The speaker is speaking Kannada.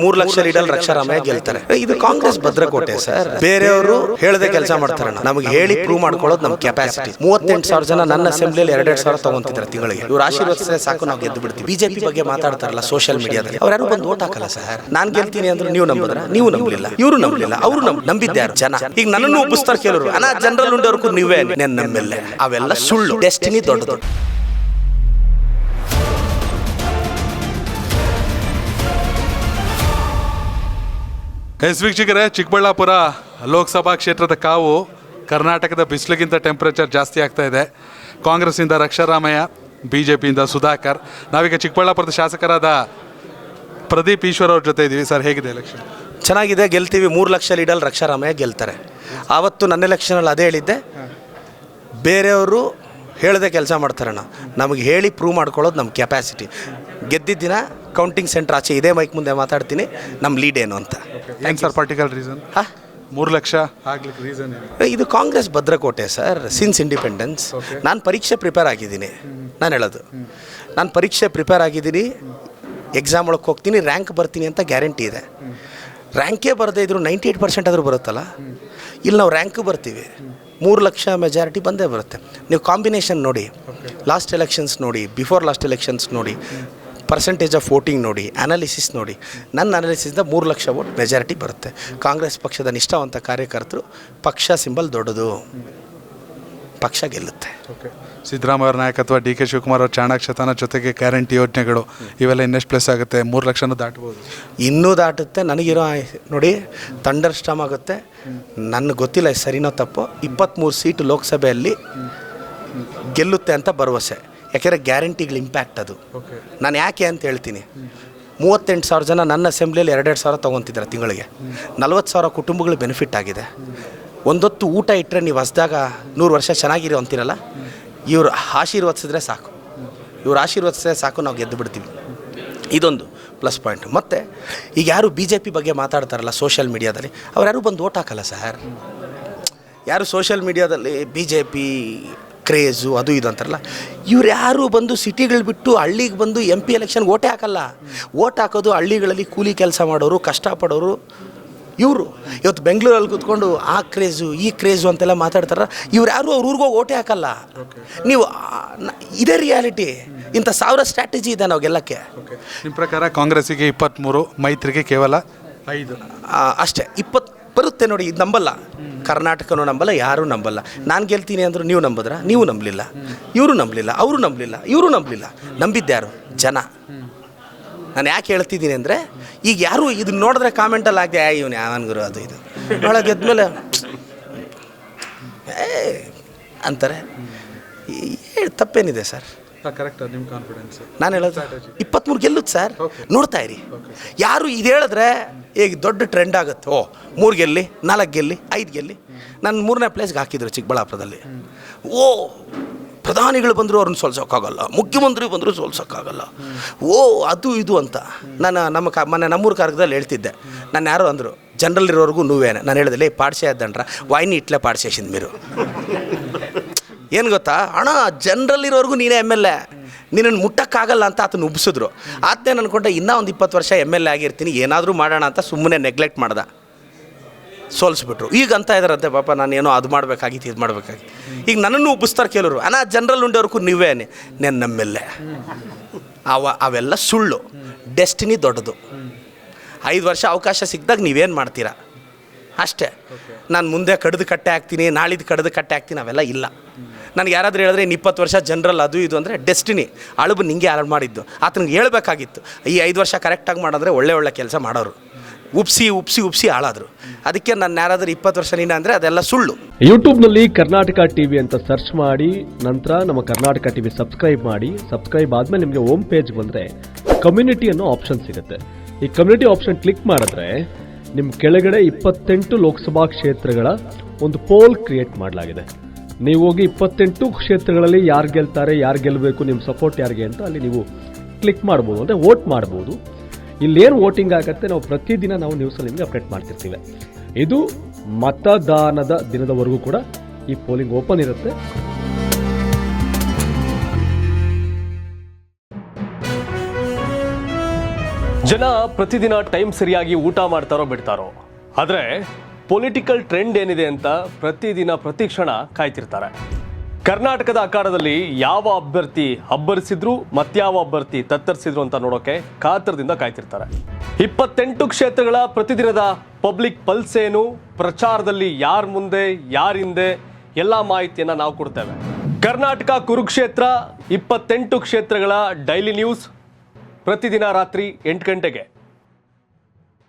3 ಲಕ್ಷ ಲೀಡರ್ ರಕ್ಷಾರಾಮಯ್ಯ ಗೆಲ್ತಾರೆ. ಇದು ಕಾಂಗ್ರೆಸ್ ಭದ್ರಕೋಟೆ ಸರ್. ಬೇರೆಯವರು ಹೇಳದೆ ಕೆಲಸ ಮಾಡ್ತಾರೆ. ನಮಗೆ ಹೇಳಿ ಪ್ರೂವ್ ಮಾಡ್ಕೊಳ್ಳೋದು ನಮ್ಮ ಕೆಪಾಸಿಟಿ. 38,000 ಜನ ನನ್ನ ಅಸೆಂಬ್ಲಿಯಲ್ಲಿ 2,000 ತಗೊಂತಿದ್ದಾರೆ ತಿಂಗಳಿಗೆ. ಇವ್ರು ಆಶೀರ್ವದಿಸಿದ್ರೆ ಸಾಕು, ನಾವು ಗೆದ್ದು ಬಿಡ್ತೀವಿ. ಬಿಜೆಪಿ ಬಗ್ಗೆ ಮಾತಾಡ್ತಾರಲ್ಲ ಸೋಷಿಯಲ್ ಮೀಡಿಯಾದಲ್ಲಿ, ಅವ್ರು ಬಂದು ಓಟ್ ಹಾಕಲ್ಲ ಸರ್. ನಾನ್ ಗೆಲ್ತೀನಿ ಅಂದ್ರೆ ನೀವು ನಂಬಿದ್ರ? ನೀವು ನಂಬಲಿಲ್ಲ, ಇವರು ನಂಬಲಿಲ್ಲ, ಅವರು ನಂಬಿದ್ಯಾರು ಜನ. ಈಗ ನನ್ನನ್ನು ಒಪ್ಪಿಸ್ತಾರೆ ಕೆಲವರು. ಜನರಲ್ ಉಂಡವ್ರಿಗೂ ನೀವೇ ನಮ್ಮೆಲ್ಲೆ. ಅವೆಲ್ಲ ಸುಳ್ಳು. ಡೆಸ್ಟಿನಿ ದೊಡ್ಡದು. ವೀಕ್ಷಕರೇ, ಚಿಕ್ಕಬಳ್ಳಾಪುರ ಲೋಕಸಭಾ ಕ್ಷೇತ್ರದ ಕಾವು ಕರ್ನಾಟಕದ ಬಿಸಿಲಿಗಿಂತ ಟೆಂಪ್ರೇಚರ್ ಜಾಸ್ತಿ ಆಗ್ತಾ ಇದೆ. ಕಾಂಗ್ರೆಸ್ಸಿಂದ ರಕ್ಷಾರಾಮಯ್ಯ, ಬಿ ಜೆ ಪಿಯಿಂದ ಸುಧಾಕರ್. ನಾವೀಗ ಚಿಕ್ಕಬಳ್ಳಾಪುರದ ಶಾಸಕರಾದ ಪ್ರದೀಪ್ ಈಶ್ವರ್ ಅವ್ರ ಜೊತೆ ಇದ್ದೀವಿ. ಸರ್, ಹೇಗಿದೆ ಎಲೆಕ್ಷನ್? ಚೆನ್ನಾಗಿದೆ, ಗೆಲ್ತೀವಿ. 3 ಲಕ್ಷ ಲೀಡರ್ ರಕ್ಷಾರಾಮಯ್ಯ ಗೆಲ್ತಾರೆ. ಆವತ್ತು ನನ್ನ ಎಲೆಕ್ಷನಲ್ಲಿ ಅದೇ ಹೇಳಿದ್ದೆ. ಬೇರೆಯವರು ಹೇಳದೆ ಕೆಲಸ ಮಾಡ್ತಾರಣ್ಣ. ನಮಗೆ ಹೇಳಿ ಪ್ರೂವ್ ಮಾಡ್ಕೊಳ್ಳೋದು ನಮ್ಮ ಕೆಪಾಸಿಟಿ. ಗೆದ್ದಿದ್ದ ದಿನ ಕೌಂಟಿಂಗ್ ಸೆಂಟರ್ ಆಚೆ ಇದೇ ಮೈಕ್ ಮುಂದೆ ಮಾತಾಡ್ತೀನಿ ನಮ್ಮ ಲೀಡ್ ಏನು ಅಂತ. ಏನು ಸರ್ ಪರ್ಟಿಕ್ಯುಲರ್ ರೀಸನ್? 3 ಲಕ್ಷ ಆಗ್ಲಿಕ್ಕೆ ರೀಸನ್ ಏನು? ಇದು ಕಾಂಗ್ರೆಸ್ ಭದ್ರಕೋಟೆ ಸರ್. ಸಿನ್ಸ್ ಇಂಡಿಪೆಂಡೆನ್ಸ್ ನಾನು ಪರೀಕ್ಷೆ ಪ್ರಿಪೇರ್ ಆಗಿದ್ದೀನಿ. ನಾನು ಹೇಳೋದು, ನಾನು ಪರೀಕ್ಷೆ ಪ್ರಿಪೇರ್ ಆಗಿದ್ದೀನಿ. ಎಕ್ಸಾಮ್ ಒಳಗೆ ಹೋಗ್ತೀನಿ, ರ್ಯಾಂಕ್ ಬರ್ತೀನಿ ಅಂತ ಗ್ಯಾರಂಟಿ ಇದೆ. ರ್ಯಾಂಕೇ ಬರದೇ ಇದ್ರು 98% ಆದರೂ ಬರುತ್ತಲ್ಲ. ಇಲ್ಲಿ ನಾವು ರ್ಯಾಂಕು ಬರ್ತೀವಿ. 3 ಲಕ್ಷ ಮೆಜಾರಿಟಿ ಬಂದೇ ಬರುತ್ತೆ. ನೀವು ಕಾಂಬಿನೇಷನ್ ನೋಡಿ, ಲಾಸ್ಟ್ ಎಲೆಕ್ಷನ್ಸ್ ನೋಡಿ, ಬಿಫೋರ್ ಲಾಸ್ಟ್ ಎಲೆಕ್ಷನ್ಸ್ ನೋಡಿ, ಪರ್ಸೆಂಟೇಜ್ ಆಫ್ ವೋಟಿಂಗ್ ನೋಡಿ, ಅನಾಲಿಸಿಸ್ ನೋಡಿ. ನನ್ನ ಅನಾಲಿಸಿಸ್ದ 3 ಲಕ್ಷ ವೋಟ್ ಮೆಜಾರಿಟಿ ಬರುತ್ತೆ. ಕಾಂಗ್ರೆಸ್ ಪಕ್ಷದ ನಿಷ್ಠಾವಂತ ಕಾರ್ಯಕರ್ತರು, ಪಕ್ಷ ಸಿಂಬಲ್ ದೊಡ್ಡದು, ಪಕ್ಷ ಗೆಲ್ಲುತ್ತೆ. ಸಿದ್ದರಾಮಯ್ಯ ಅವರ ನಾಯಕತ್ವ, ಡಿ ಕೆ ಶಿವಕುಮಾರ್ ಅವರ ಚಾಣಾಕ್ಷತನ ಜೊತೆಗೆ ಗ್ಯಾರಂಟಿ ಯೋಜನೆಗಳು, ಇವೆಲ್ಲ ಇನ್ನೆಷ್ಟು ಪ್ಲಸ್ ಆಗುತ್ತೆ? 3 ಲಕ್ಷನೂ ದಾಟ್ಬೋದು? ಇನ್ನೂ ದಾಟುತ್ತೆ. ನನಗಿರೋ ನೋಡಿ, ಥಂಡರ್ ಸ್ಟಾಮ್ ಆಗುತ್ತೆ. ನನಗೆ ಗೊತ್ತಿಲ್ಲ ಸರಿನೋ ತಪ್ಪೋ. 23 ಸೀಟು ಲೋಕಸಭೆಯಲ್ಲಿ ಗೆಲ್ಲುತ್ತೆ ಅಂತ ಭರವಸೆ. ಯಾಕೆಂದರೆ ಗ್ಯಾರಂಟಿಗಳ ಇಂಪ್ಯಾಕ್ಟ್ ಅದು. ನಾನು ಯಾಕೆ ಅಂತ ಹೇಳ್ತೀನಿ. 38,000 ಜನ ನನ್ನ ಅಸೆಂಬ್ಲಿಯಲ್ಲಿ 2,000 ತೊಗೊತಿದ್ದಾರೆ ತಿಂಗಳಿಗೆ. 40,000 ಕುಟುಂಬಗಳು ಬೆನಿಫಿಟ್ ಆಗಿದೆ. ಒಂದೊತ್ತು ಊಟ ಇಟ್ಟರೆ ನೀವು ಹೊಸದಾಗ 100 ವರ್ಷ ಚೆನ್ನಾಗಿರೋ ಅಂತೀರಲ್ಲ, ಇವರು ಆಶೀರ್ವದಿಸಿದ್ರೆ ಸಾಕು. ಇವ್ರು ಆಶೀರ್ವದಿಸಿದ್ರೆ ಸಾಕು, ನಾವು ಗೆದ್ದು ಬಿಡ್ತೀವಿ. ಇದೊಂದು ಪ್ಲಸ್ ಪಾಯಿಂಟ್. ಮತ್ತು ಈಗ ಯಾರು ಬಿ ಜೆ ಪಿ ಬಗ್ಗೆ ಮಾತಾಡ್ತಾರಲ್ಲ ಸೋಷಿಯಲ್ ಮೀಡಿಯಾದಲ್ಲಿ, ಯಾರು ಬಂದು ಓಟ್ ಹಾಕಲ್ಲ ಸರ್. ಯಾರು ಸೋಷಿಯಲ್ ಮೀಡಿಯಾದಲ್ಲಿ ಬಿ ಜೆ ಪಿ ಕ್ರೇಜು ಅದು ಇದು ಅಂತಾರಲ್ಲ, ಇವ್ರು ಯಾರು ಬಂದು ಸಿಟಿಗಳು ಬಿಟ್ಟು ಹಳ್ಳಿಗೆ ಬಂದು MP ಎಲೆಕ್ಷನ್ಗೆ ಓಟೇ ಹಾಕಲ್ಲ. ಓಟ್ ಹಾಕೋದು ಹಳ್ಳಿಗಳಲ್ಲಿ ಕೂಲಿ ಕೆಲಸ ಮಾಡೋರು, ಕಷ್ಟಪಡೋರು ಇವರು. ಇವತ್ತು ಬೆಂಗಳೂರಲ್ಲಿ ಕೂತ್ಕೊಂಡು ಆ ಕ್ರೇಜು ಈ ಕ್ರೇಜು ಅಂತೆಲ್ಲ ಮಾತಾಡ್ತಾರ. ಇವ್ರು ಯಾರು ಅವ್ರ ಊರಿಗೋಗಿ ಓಟೇ ಹಾಕಲ್ಲ. ನೀವು ಇದೇ ರಿಯಾಲಿಟಿ. ಇಂಥ 1000 ಸ್ಟ್ರಾಟಜಿ ಇದೆ ನಾವು ಗೆಲ್ಲಕ್ಕೆ. ನಿಮ್ಮ ಪ್ರಕಾರ ಕಾಂಗ್ರೆಸ್ಸಿಗೆ 23, ಮೈತ್ರಿಗೆ ಕೇವಲ 5 ಅಷ್ಟೇ. 20 ಬರುತ್ತೆ ನೋಡಿ. ಇದು ನಂಬಲ್ಲ, ಕರ್ನಾಟಕನೂ ನಂಬಲ್ಲ, ಯಾರೂ ನಂಬಲ್ಲ. ನಾನು ಗೆಲ್ತೀನಿ ಅಂದರು ನೀವು ನಂಬಿದ್ರ? ನೀವು ನಂಬಲಿಲ್ಲ, ಇವರು ನಂಬಲಿಲ್ಲ, ಅವರು ನಂಬಲಿಲ್ಲ, ಇವರು ನಂಬಲಿಲ್ಲ. ನಂಬಿದ್ದ್ಯಾರು? ಜನ. ನಾನು ಯಾಕೆ ಹೇಳ್ತಿದ್ದೀನಿ ಅಂದರೆ, ಈಗ ಯಾರು ಇದನ್ನ ನೋಡಿದ್ರೆ ಕಾಮೆಂಟಲ್ಲಿ ಆಗಿದೆ, ಇವನು ಯಾವನ್ಗುರು ಅದು ಇದು ಒಳಗೆ ಗೆದ್ಮೇಲೆ ಅಂತಾರೆ. ತಪ್ಪೇನಿದೆ ಸರ್? ಕರೆಕ್ಟ್. ನಿಮ್ಮ ಕಾನ್ಫಿಡೆನ್ಸ್? ನಾನು ಹೇಳೋದು 23 ಗೆಲ್ಲುತ್ತೆ ಸರ್. ನೋಡ್ತಾ ಇರಿ. ಯಾರು ಇದು ಹೇಳಿದ್ರೆ ಈಗ ದೊಡ್ಡ ಟ್ರೆಂಡ್ ಆಗುತ್ತೆ. 3 ಗೆಲ್ಲಿ, 4 ಗೆಲ್ಲಿ, 5 ಗೆಲ್ಲಿ. ನಾನು 3ನೇ ಪ್ಲೇಸ್ಗೆ ಹಾಕಿದ್ರು ಚಿಕ್ಕಬಳ್ಳಾಪುರದಲ್ಲಿ. ಪ್ರಧಾನಿಗಳು ಬಂದರೂ ಅವ್ರನ್ನ ಸೋಲ್ಸೋಕ್ಕಾಗಲ್ಲ, ಮುಖ್ಯಮಂತ್ರಿ ಬಂದರೂ ಸೋಲ್ಸೋಕ್ಕಾಗಲ್ಲ, ಅದು ಇದು ಅಂತ. ನಾನು ಮೊನ್ನೆ ನಮ್ಮೂರು ಕಾರ್ಯದಲ್ಲಿ ಹೇಳ್ತಿದ್ದೆ. ನಾನು ಯಾರೋ ಅಂದರು, ಜನರಲ್ ಇರೋರ್ಗೂ నువ్వేನೆ. ನಾನು ಹೇಳಿದೆ, ಪಾಡ್ಸೆ ಅದಂಡ್ರ ವಾಯ್ನಿ ಇಟ್ಲೆ ಪಾಡ್ಸೇಸಿಂದ ಮೀರು. ಏನು ಗೊತ್ತಾ ಅಣ್ಣ, ಜನರಲ್ ಇರೋರ್ಗೂ ನೀನೇ MLA, ನಿನ್ನನ್ನು ಮುಟ್ಟಕ್ಕಾಗಲ್ಲ ಅಂತ ಆತನ ಉಬ್ಸಿದ್ರು. ಆತನೇ ಅಂದ್ಕೊಂಡೆ ಇನ್ನೂ ಒಂದು 20 ವರ್ಷ MLA ಆಗಿರ್ತೀನಿ, ಏನಾದರೂ ಮಾಡೋಣ ಅಂತ ಸುಮ್ಮನೆ ನೆಗ್ಲೆಕ್ಟ್ ಮಾಡ್ದೆ. ಸೋಲಿಸ್ಬಿಟ್ರು. ಈಗ ಅಂತ ಇದ್ದಾರಂತೆ, ಪಾಪ ನಾನೇನೋ ಅದು ಮಾಡಬೇಕಾಗಿತ್ತು, ಇದು ಮಾಡಬೇಕಾಗಿತ್ತು. ಈಗ ನನ್ನನ್ನು ಉಬ್ಬಿಸ್ತಾರೆ ಕೆಲವರು. ಜನರಲ್ ಉಂಡವ್ರಿಗೂ ನೀವೇ ನಮ್ಮೆಲ್ಲೆ. ಅವೆಲ್ಲ ಸುಳ್ಳು. ಡೆಸ್ಟಿನಿ ದೊಡ್ಡದು. 5 ವರ್ಷ ಅವಕಾಶ ಸಿಕ್ಕಿದಾಗ ನೀವೇನು ಮಾಡ್ತೀರಾ ಅಷ್ಟೇ. ನಾನು ಮುಂದೆ ಕಡ್ದು ಕಟ್ಟೆ ಹಾಕ್ತೀನಿ, ನಾಳಿದ್ದು ಕಡ್ದು ಕಟ್ಟೆ ಹಾಕ್ತೀನಿ, ಅವೆಲ್ಲ ಇಲ್ಲ. ನನಗೆ ಯಾರಾದರೂ ಹೇಳಿದ್ರೆ ಇನ್ನು 20 ವರ್ಷ ಜನರಲ್ ಅದು ಇದು ಅಂದರೆ ಡೆಸ್ಟಿನಿ. ಅಳುಬು ನಿಂಗೆ ಹಾಳು ಮಾಡಿದ್ದು. ಆತನಿಗೆ ಹೇಳ್ಬೇಕಾಗಿತ್ತು, ಈ 5 ವರ್ಷ ಕರೆಕ್ಟಾಗಿ ಮಾಡಿದ್ರೆ ಒಳ್ಳೆ ಕೆಲಸ ಮಾಡೋರು. ಉಪ್ಸಿ ಹಾಳಾದರು. ಅದಕ್ಕೆ ನಾನು ಯಾರಾದರೂ 20 ವರ್ಷ ನೀನು ಅಂದರೆ ಅದೆಲ್ಲ ಸುಳ್ಳು. ಯೂಟ್ಯೂಬ್ನಲ್ಲಿ ಕರ್ನಾಟಕ ಟಿವಿ ಅಂತ ಸರ್ಚ್ ಮಾಡಿ, ನಂತರ ನಮ್ಮ ಕರ್ನಾಟಕ ಟಿವಿ ಸಬ್ಸ್ಕ್ರೈಬ್ ಮಾಡಿ. ಸಬ್ಸ್ಕ್ರೈಬ್ ಆದಮೇಲೆ ನಿಮಗೆ ಹೋಮ್ ಪೇಜ್ ಬಂದರೆ ಕಮ್ಯುನಿಟಿ ಅನ್ನೋ ಆಪ್ಷನ್ ಸಿಗುತ್ತೆ. ಈ ಕಮ್ಯುನಿಟಿ ಆಪ್ಷನ್ ಕ್ಲಿಕ್ ಮಾಡಿದ್ರೆ ನಿಮ್ಮ ಕೆಳಗಡೆ 28 ಲೋಕಸಭಾ ಕ್ಷೇತ್ರಗಳ ಒಂದು ಪೋಲ್ ಕ್ರಿಯೇಟ್ ಮಾಡಲಾಗಿದೆ. ನೀವು ಹೋಗಿ 28 ಕ್ಷೇತ್ರಗಳಲ್ಲಿ ಯಾರು ಗೆಲ್ತಾರೆ, ಯಾರು ಗೆಲ್ಲಬೇಕು, ನಿಮ್ಮ ಸಪೋರ್ಟ್ ಯಾರಿಗೆ ಅಂತ ಅಲ್ಲಿ ನೀವು ಕ್ಲಿಕ್ ಮಾಡ್ಬೋದು, ಅಂದರೆ ವೋಟ್ ಮಾಡ್ಬೋದು. ಇಲ್ಲೇನು ವೋಟಿಂಗ್ ಆಗುತ್ತೆ ನಾವು ಪ್ರತಿದಿನ ನಾವು ನ್ಯೂಸಲ್ಲಿ ನಿಮಗೆ ಅಪ್ಡೇಟ್ ಮಾಡ್ತಿರ್ತೀವಿ. ಇದು ಮತದಾನದ ದಿನದವರೆಗೂ ಕೂಡ ಈ ಪೋಲಿಂಗ್ ಓಪನ್ ಇರುತ್ತೆ. ಜನ ಪ್ರತಿದಿನ ಟೈಮ್ ಸರಿಯಾಗಿ ಊಟ ಮಾಡ್ತಾರೋ ಬಿಡ್ತಾರೋ, ಆದರೆ ಪೊಲಿಟಿಕಲ್ ಟ್ರೆಂಡ್ ಏನಿದೆ ಅಂತ ಪ್ರತಿದಿನ ಪ್ರತಿ ಕ್ಷಣ ಕಾಯ್ತಿರ್ತಾರೆ. ಕರ್ನಾಟಕದ ಅಖಾಡದಲ್ಲಿ ಯಾವ ಅಭ್ಯರ್ಥಿ ಅಬ್ಬರಿಸಿದ್ರು ಮತ್ಯಾವ ಅಭ್ಯರ್ಥಿ ತತ್ತರಿಸಿದ್ರು ಅಂತ ನೋಡೋಕೆ ಕಾತರದಿಂದ ಕಾಯ್ತಿರ್ತಾರೆ. 28 ಕ್ಷೇತ್ರಗಳ ಪ್ರತಿದಿನದ ಪಬ್ಲಿಕ್ ಪಲ್ಸ್ ಏನು, ಪ್ರಚಾರದಲ್ಲಿ ಯಾರ ಮುಂದೆ ಯಾರ ಹಿಂದೆ ಎಲ್ಲ ಮಾಹಿತಿಯನ್ನ ನಾವು ಕೊಡ್ತೇವೆ. ಕರ್ನಾಟಕ ಕುರುಕ್ಷೇತ್ರ 28 ಕ್ಷೇತ್ರಗಳ ಡೈಲಿ ನ್ಯೂಸ್ ಪ್ರತಿದಿನ ರಾತ್ರಿ 8 ಗಂಟೆಗೆ.